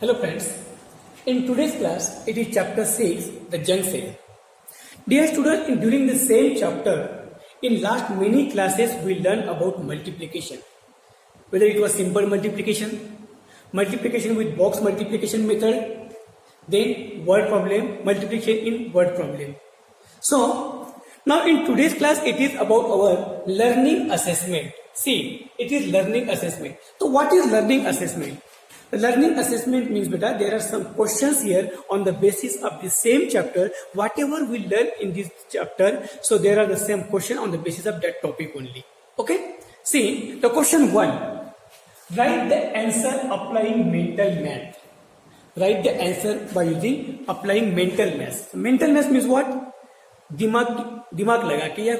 Hello friends, in today's class it is chapter 6, the junk cell. Dear students, during the same chapter, in last many classes we learned about multiplication. Whether it was simple multiplication, multiplication with box multiplication method, then word problem, multiplication in word problem. So, now in today's class it is about our learning assessment. See, it is learning assessment. So what is learning assessment? The learning assessment means beta, there are some questions here on the basis of the same chapter. Whatever we learn in this chapter, so there are the same question on the basis of that topic only. Okay? See, the question 1. Write the answer applying mental math. Write the answer by using applying mental math. Mental math means what? दिमाग लगा के या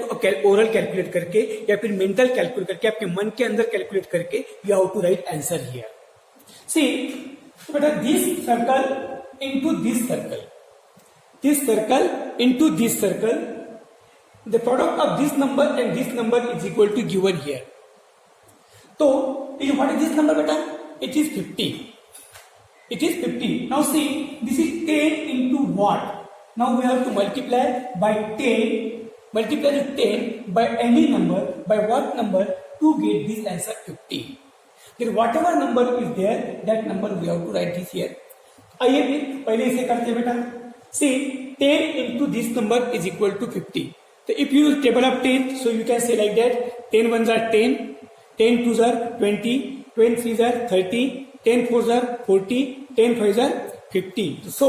oral calculate करके या फिर mental calculate करके आपके मन के अंदर कैलकुलेट करके you have to write answer here. See, beta, this circle into this circle into this circle, the product of this number and this number is equal to given here. So, what is this number, beta? It is 50. It is 50. Now see, this is 10 into what? Now we have to multiply by 10, multiply with 10 by any number, by what number to get this answer 50. Then whatever number is there, that number we have to write this here. आइए भी पहले इसे करते हैं बेटा. See, 10 into this number is equal to 50. So if you use table of 10, so you can say like that. 10 ones are 10, 10 twos are 20, 20 threes are 30, 10 fours are 40, 10 fives are 50. So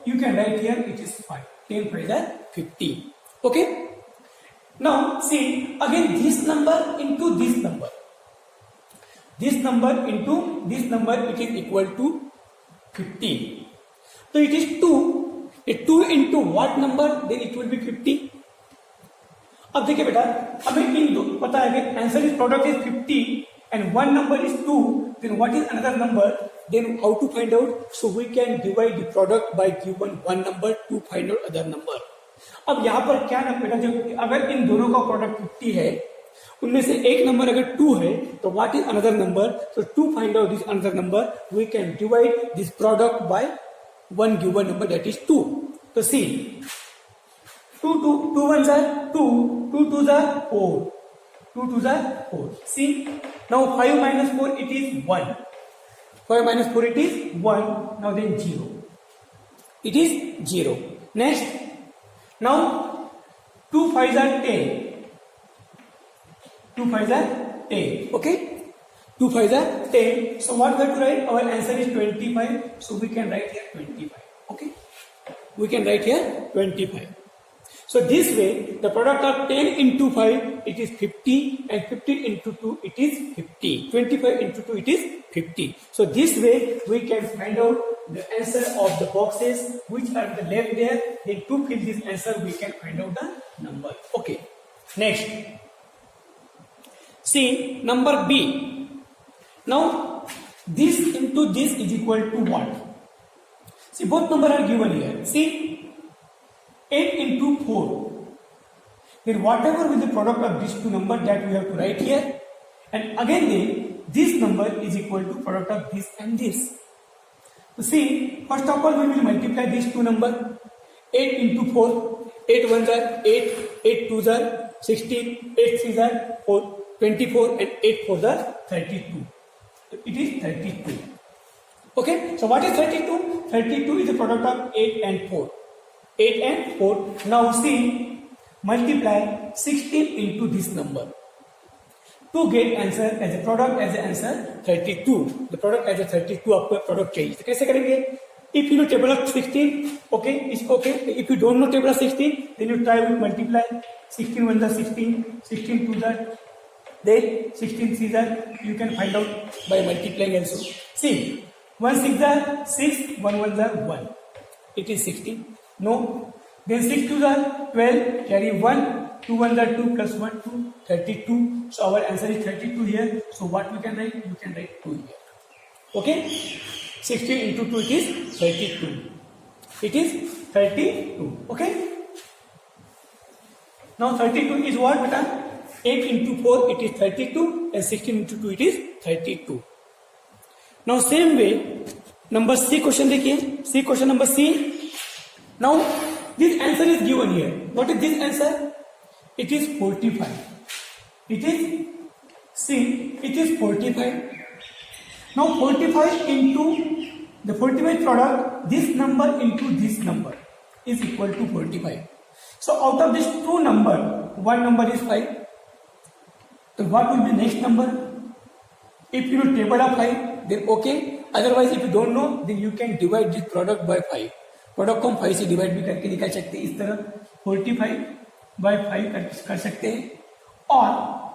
you can write here it is 5. 10 fives are 50. Okay. Now see again this number into this number. This number into this number, it is equal to 50. So it is 2. A 2 into what number? Then it will be 50. अब देखिए बेटा, हमें इन दो पता है कि answer is product is 50 and one number is 2. Then what is another number? Then how to find out? So we can divide the product by given one number to find out other number. अब यहाँ पर क्या ना बेटा, जो अगर इन दोनों का प्रोडक्ट 50 है, उनमें से एक नंबर अगर 2 है तो what is another number? So to find out this another number we can divide this product by one given number that is 2. तो सी 2 ones are 2, 2 twos are 4, 2 twos are 4. See, now 5 minus 4 it is 1. 5 minus 4 it is 1. Now then 0. It is 0. Next, now 2 5s are 10. 2 5s are 10. Okay? 2 5s are 10. So what we have to write? Our answer is 25. So we can write here 25. Okay? We can write here 25. So this way, the product of 10 into 5, it is 50, and 15 into 2, it is 50. 25 into 2, it is 50. So this way, we can find out the answer of the boxes which are the left there. Then to fill this answer, we can find out the number. Okay. Next. See, number B. Now, this into this is equal to what? See, both numbers are given here. See, 8 into 4. Then whatever will the product of these two numbers that we have to write here. And again then, this number is equal to product of this and this. So see, first of all we will multiply these two numbers. 8 into 4. 8 ones are 8, 8 twos are 16, 8 threes are 4. 24 and 8 4s are 32. So it is 32. Okay. So what is 32? 32 is the product of 8 and 4. 8 and 4. Now see, multiply 16 into this number to get answer as a product as an answer 32. The product as a 32 आपको product चाहिए. तो कैसे करेंगे? If you know table of 16, okay, it's okay. If you don't know table of 16, then you try to multiply. 16 ones are 16, 16 twos are. Then 16 threes are, you can find out by multiplying also. See, 1 6 are 6, 1 ones are 1. It is 16. No. Then 6 twos are 12, carry 1, 2 ones are 2 plus 1, 2, 32. So our answer is 32 here. So what we can write? You can write 2 here. Okay? 16 into 2 it is 32. It is 32. Okay? Now 32 is what, beta? 8 into 4 it is 32 and 16 into 2 it is 32. Now same way number C question देखिए, C question number C. Now this answer is given here. What is this answer? It is 45. It is C, it is 45. Now 45 into the 45 product, this number into this number is equal to 45. So out of these two number, one number is 5. So what will be next number? If you know table of 5, then okay. Otherwise if you don't know, then you can divide this product by 5. Product को हम 5 से divide भी करके निकाल सकते हैं. इस तरह 45 by 5 कर सकते हैं. और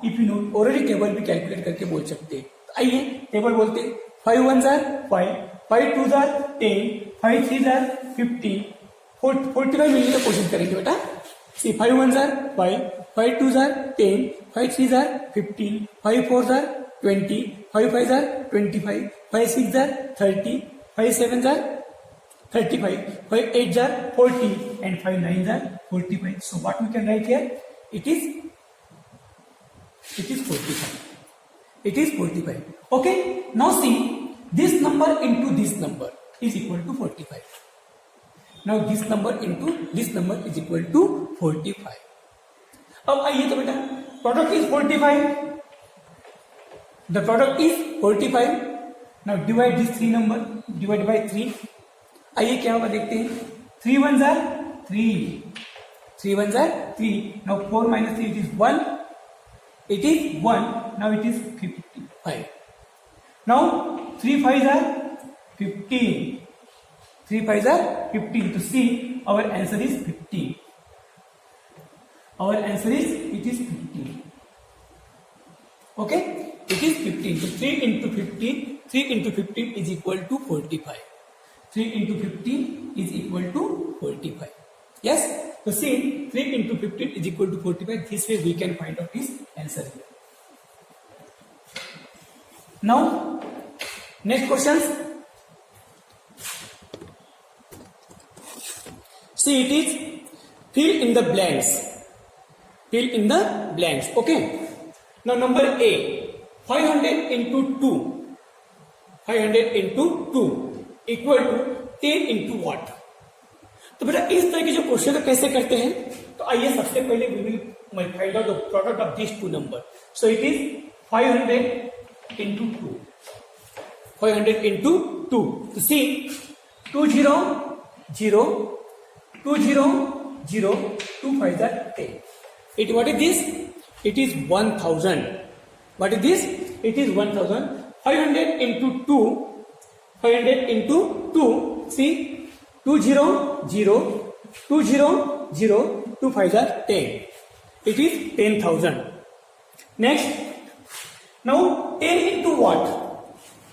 if you know already table भी कैलकुलेट करके बोल सकते हैं. आइए टेबल बोलते हैं. 5 1s are 5, 5 2s are 10, 5 3s are 15. 45 मिलने की कोशिश करेंगे बेटा. सी 5 1s are 5, 5 2s are 10, 5 3s are 15, 5 4s are 20, 5 5s are 25, 5 6s are 30, 5 7s are 35, 5 8s are 40, and 5 9s are 45. So what we can write here? It is 45. It is 45. Okay. Now see, this number into this number is equal to 45. Now this number into this number is equal to 45. अब आइए तो बेटा, product is 45. The product is 45. Now divide this 3 number, divide by 3. आइए क्या होगा देखते हैं. 3 1s are 3. 3 1s are 3. Now 4 minus 3, it is 1. It is 1. Now it is 55. Now 3 5s are 15. 3 5s are 15. To see, our answer is 15. Our answer is, it is 15. Okay? It is 15. So 3 into 15, 3 into 15 is equal to 45. 3 into 15 is equal to 45. Yes? So see, 3 into 15 is equal to 45. This way we can find out his answer here. Now, next questions. See, it is fill in the blanks. Fill in the blanks. Okay. Now, number A, 500 into 2. 500 into 2 equal to 10 into what? तो बेटा इस तरह के जो question कैसे करते हैं, तो आइए सबसे पहले we will find out the product of these two number. So it is 500 into 2. 500 into 2. So see, 2 0 0, 2 0 0, 2 5s are 10. What is this? It is 1000. What is this? It is 1000. 500 into 2. 500 into 2. See, 2 0 0, 2 0 0, 2 5s are 10. It is 10,000. Next, now 10 into what?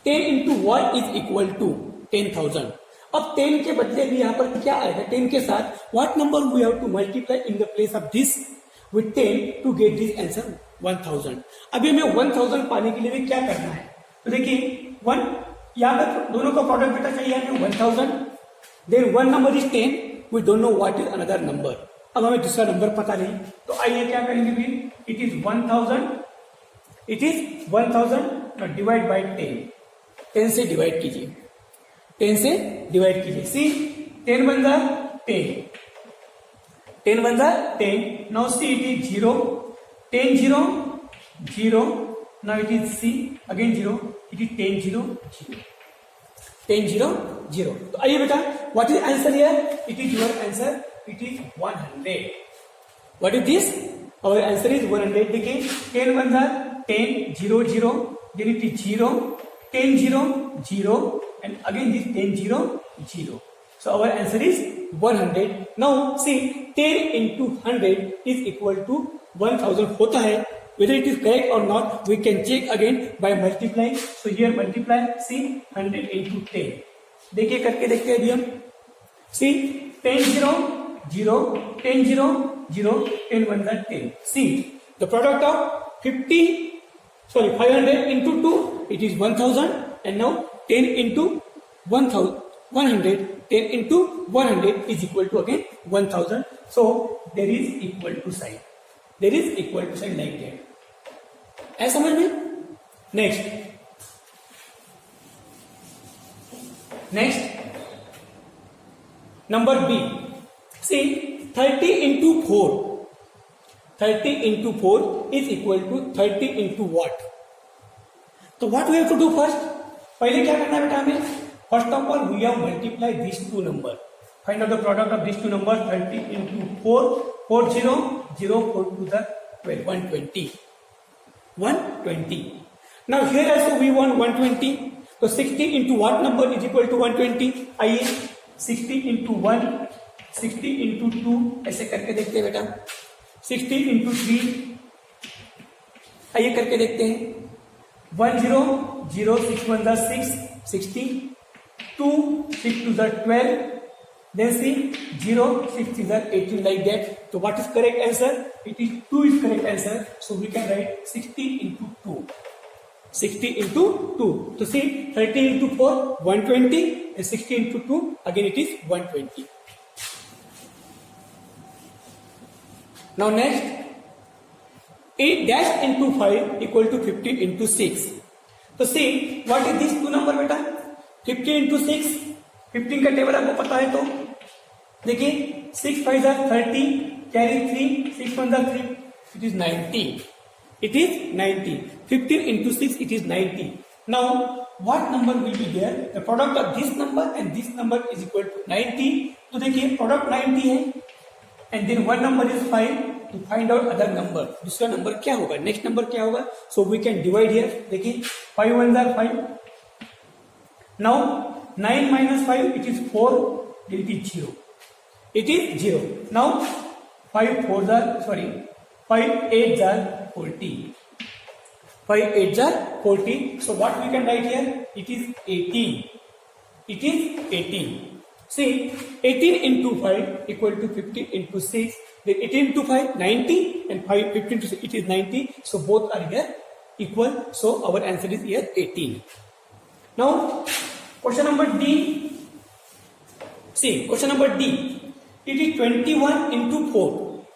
10 into what is equal to 10,000. अब 10 के बदले भी यहाँ पर क्या आएगा? 10 के साथ what number we have to multiply in the place of this with 10 to get this answer 1000. अभी हमें 1000 पाने के लिए भी क्या करना है? तो देखिए 1 यहाँ पर दोनों का प्रोडक्ट बेटा चाहिए हमें 1000. Then one number is 10. We don't know what is another number. अब हमें दूसरा नंबर पता नहीं, तो आइए क्या करेंगे फिर. It is 1000. It is 1000. Now divide by 10. 10 से डिवाइड कीजिए. 10 से डिवाइड कीजिए. See, 10 1s are 10. 10 1s are 10. Now see, it is 0. 10 0 0. Now it is C again 0. It is 10 0 0. 10 0 0. तो आइए बेटा, what is answer here? It is your answer. It is 100. What is this? Our answer is 100. देखिए 10 1s are 10 0 0. Then it is 0 10 0 0 and again this 10 0 0. So our answer is 100. Now see, 10 into 100 is equal to 1000 होता है. Whether it is correct or not, we can check again by multiplying. So here multiply, see, 100 into 10. देखिए करके देखते हैं अभी हम. See, 10 0 0, 10 0 0, 10 1s are 10. See, the product of 500 into 2, it is 1000, and now 10 into 100, 10 into 100 is equal to again 1000. So there is equal to sign. There is equal to sign like that. ऐसा समझ में. Next next number B, C 30 into 4, 30 into 4 is equal to 30 into what? तो what we have to do first? पहले क्या करना है बेटा हमें? First of all we have multiply these two number. Find out the product of these two numbers. 30 into 4, 4 0 0 4 to the 12, 120. 120. Now here also we want 120. So 60 into what number is equal to 120? आइए 60 into 1, 60 into 2 ऐसे करके देखते हैं बेटा. 60 into 3 आइए करके देखते हैं. 1 0 0 6 1 the 6 60, 2 6 to the 12, then see 0 6 is the 18 like that. So what is correct answer? It is 2 is correct answer. So we can write 60 into 2. 60 into 2. So see 30 into 4 120 and 60 into 2 again it is 120. Now next 8 dash into 5 equal to 15 into 6. तो see what is this two number बेटा? 15 into 6. 15 का table आपको पता है तो देखिए 6 5 30 carry 3 6 1 3 it is 90. It is 90. 15 into 6 it is 90. Now what number will be there? The product of this number and this number is equal to 90. तो देखिए product 90 है and then one number is 5. To find out other number, दूसरा number क्या होगा, next number क्या होगा? So we can divide here. देखिए 5 1 are 5. Now 9 minus 5 it is 4. It is 0. It is 0. Now 5 4s are 5 8s are 40. 5 8s are 40. So what we can write here? It is 18. It is 18. See 18 into 5 equal to 15 into 6. Then 18 into 5 90 and 5 15 to 6 it is 90. So both are here equal. So our answer is here 18. Now question number D. See question number D. It is 21 into 4.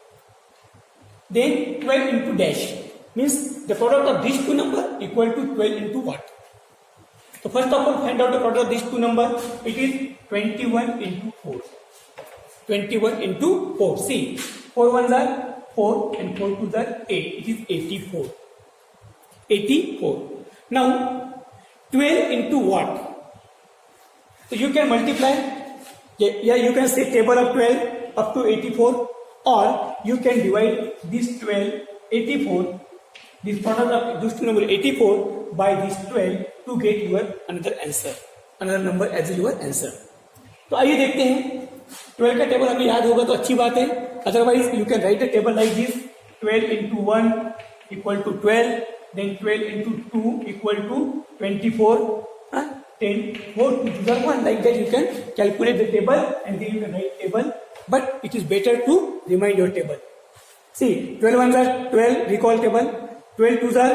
Then 12 into dash. Means the product of these two number equal to 12 into what? So first of all find out the product of these two number. It is 21 into 4. 21 into 4. See 4 1s are 4 and 4 2s are 8. It is 84. 84. Now 12 into what? So you can multiply. Yeah, you can say table of 12 up to 84, or you can divide this 12 84, this product of this two number 84 by this 12 to get your another answer, another number as your answer. तो आइए देखते हैं. 12 का table हमें याद होगा तो अच्छी बात है. Otherwise you can write a table like this. 12 into 1 equal to 12, then 12 into 2 equal to 24, 10 4 2 to the 1. Like that you can calculate the table and then you can write table, but it is better to remind your table. See 12 1s are 12, recall table. 12 2s are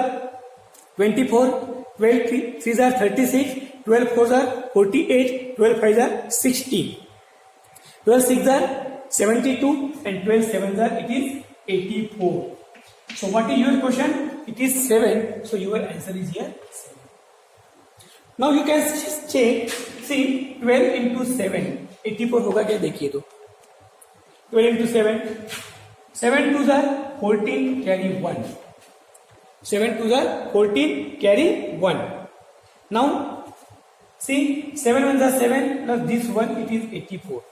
24, 12 3s are 36, 12 4s are 48, 12 5s are 60, 12 6s are 72 and 12 7s are it is 84. So what is your question? It is 7. So your answer is here 7. Now you can check. See 12 into 7 84 होगा क्या देखिए तो. 12 into 7 7 2s are 14 carry 1. 7 2s are 14 carry 1. Now see 7 1s are 7 plus this one it is 84.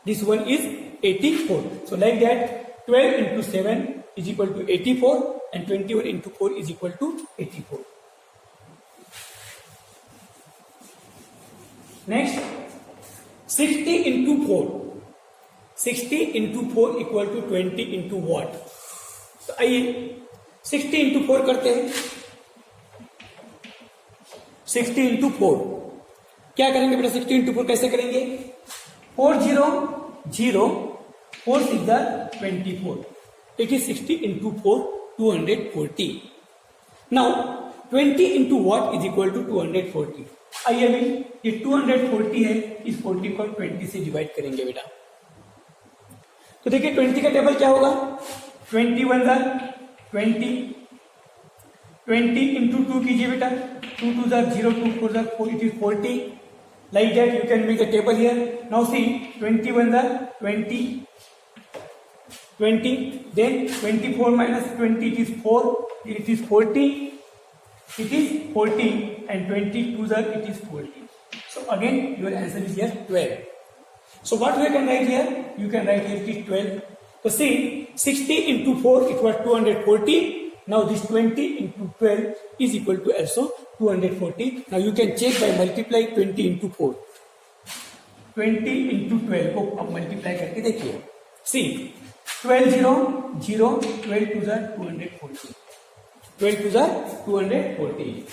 This one is 84. So like that 12 into 7 is equal to 84 and 21 into 4 is equal to 84. Next 60 into 4. 60 into 4 equal to 20 into what? तो आइए 60 into 4 करते हैं. 60 into 4 क्या करेंगे बेटा? 60 into 4 कैसे करेंगे? 4 0 0 4 6 are 24. It is 60 into 4 240. Now 20 into what is equal to 240? आइए अभी ये 240 है, इस 40 को 20 से डिवाइड करेंगे बेटा. तो देखिए 20 का टेबल क्या होगा? 21 are 20, 20 into 2 कीजिए बेटा. 2 2 are 0, 2 4 are 4, it is 40. Like that you can make a table here. Now see, 21 the 20, 20, then 24 minus 20, it is 4, it is 40, it is 14, and 22 the it is 40. So again your answer is here 12. So what we can write here? You can write here it is 12. So see, 60 into 4 it was 240. Now this 20 into 12 is equal to also 240. Now you can check by multiply 20 into 4. 20 into 12 को अब multiply करके देखिए. See, 12 0 0, 12 to the 240. 12 to the 240.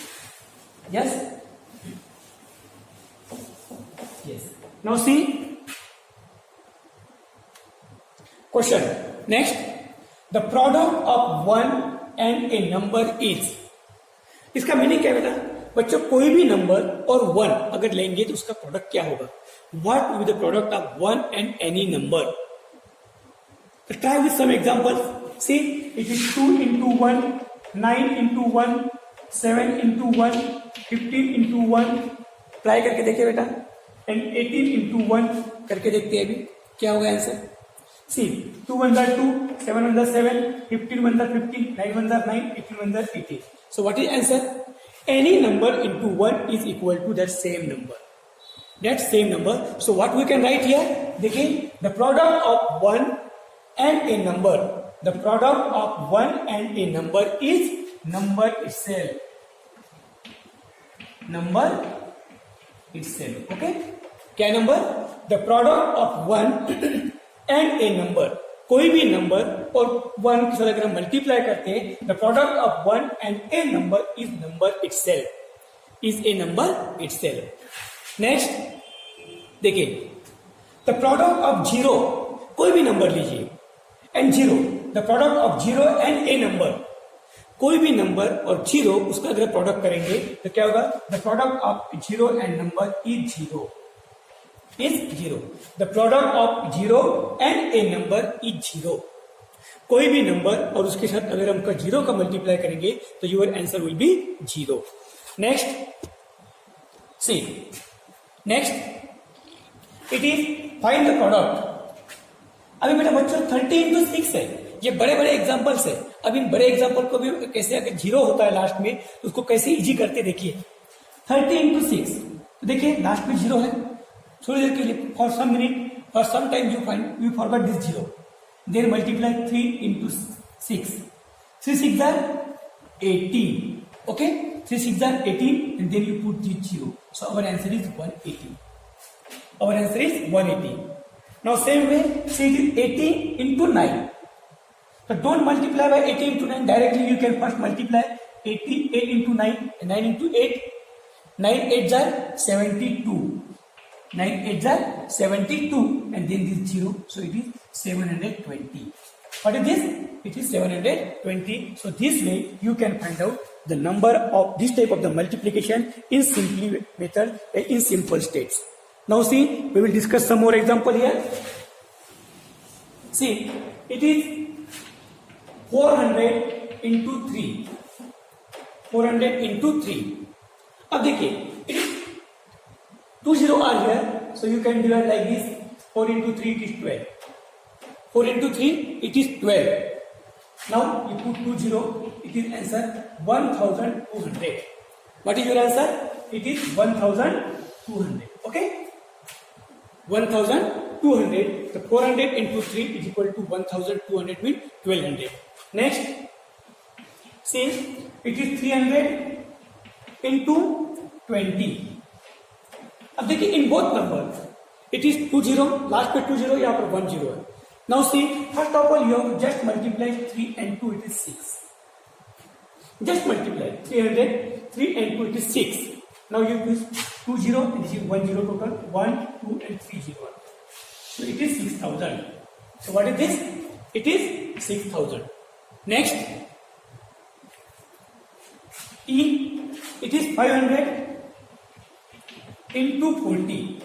Yes. Yes. Now see. Question. Next, the product of one and a number is. इसका meaning क्या है बेटा? बच्चों कोई भी नंबर और वन अगर लेंगे तो उसका प्रोडक्ट क्या होगा? What will be the product of one and any number? So try with some examples. See, it is 2 into 1, 9 into 1, 7 into 1, 15 into 1. Try करके देखिए बेटा. And 18 into 1 करके देखते हैं अभी क्या होगा answer. See, 2 1 are 2, 7 1 are 7, 15 1 are 15, 9 1 are 9, 18 1 are 18. So what is answer? Any number into 1 is equal to that same number. That same number. So what we can write here? देखिए, the product of 1 and a number. The product of 1 and a number is number itself. Number itself. Okay? क्या number? The product of 1 and a number. कोई भी number और 1 के साथ अगर हम multiply करते हैं, the product of 1 and a number is number itself. Is a number itself. Next, देखिए, the product of 0, कोई भी नंबर लीजिए, and 0, the product of 0 and a number, कोई भी नंबर और 0 उसका अगर प्रोडक्ट करेंगे तो क्या होगा? The product of 0 and number is 0. Is 0. The product of 0 and a number is 0. कोई भी नंबर और उसके साथ अगर हम 0 का मल्टीप्लाई करेंगे तो your answer will be 0. Next, see. Next, it is find the product. अभी मेरा बच्चों 30 into 6 है. ये बड़े बड़े एग्जाम्पल्स है. अब इन बड़े एग्जाम्पल को भी कैसे अगर 0 होता है लास्ट में तो उसको कैसे इजी करते देखिए. 30 into 6. तो देखिए लास्ट में 0 है. थोड़ी देर के लिए for some minute for some time you forgot this 0. Then multiply 3 into 6. 3 6 are 18. Okay? 3 6 are 18 and then you put this 0. So our answer is 180. Our answer is 180. Now same way, see it is 18 into 9. So don't multiply by 18 into 9 directly. You can first multiply 88 into 9 and 9 into 8. 9 8s are 72. 9 8s are 72 and then this 0. So it is 720. What is this? It is 720. So this way you can find out the number of this type of the multiplication in simply method in simple states. Now see, we will discuss some more example here. See, it is 400 into 3. 400 into 3. अब देखिए, it is 2 0 are here, so you can divide like this. 4 into 3 it is 12. 4 into 3 it is 12. Now you put 2 0, it is answer 1200. What is your answer? It is 1200. Okay? 1200. The 400 into 3 is equal to 1200 means 1200. Next, see, it is 300 into 20. अब देखिए in both number it is 2 0, last पे 2 0, यहाँ पर 1 0 है. Now see, first of all you have just multiply 3 and 2, it is 6. Just multiply 300, 3 and 2, it is 6. Now you use 2 0 and this is 1 0 total, 1 2 and 3 0. So it is 6000. So what is this? It is 6000. Next, it is 500 into 40.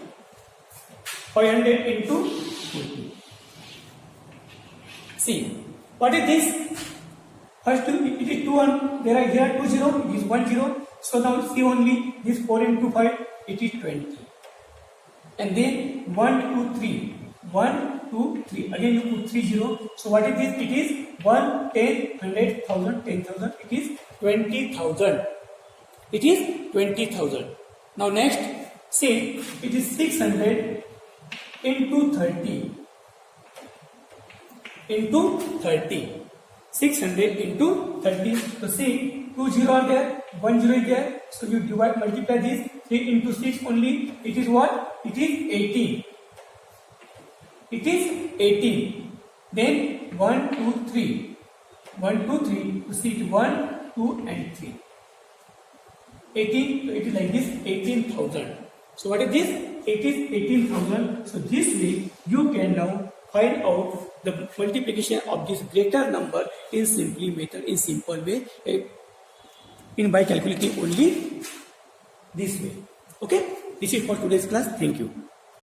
500 into 40. See, what is this? First, it is 2 1. Here are 2 0. It is 1 0. So now see only this 4 into 5. It is 20. and then 1 2 3 1 2 3 again you put 3 0. So what is this? It is 1 10 100 1000 10,000. It is 20,000. It is 20,000. Now next, say it is 600 into 30 into 30. 600 into 30. So see, 2 0 are there, 1 0 is there. So you divide, multiply this. 3 into 6 only. It is what? It is 18. It is 18. Then 1 2 3. 1 2 3. You see it 1 2 and 3. 18. So it is like this, 18,000. So what is this? It is 18,000. So this way you can now find out the multiplication of this greater number in simple way, by calculating only this way. Okay, this is for today's class. Thank you.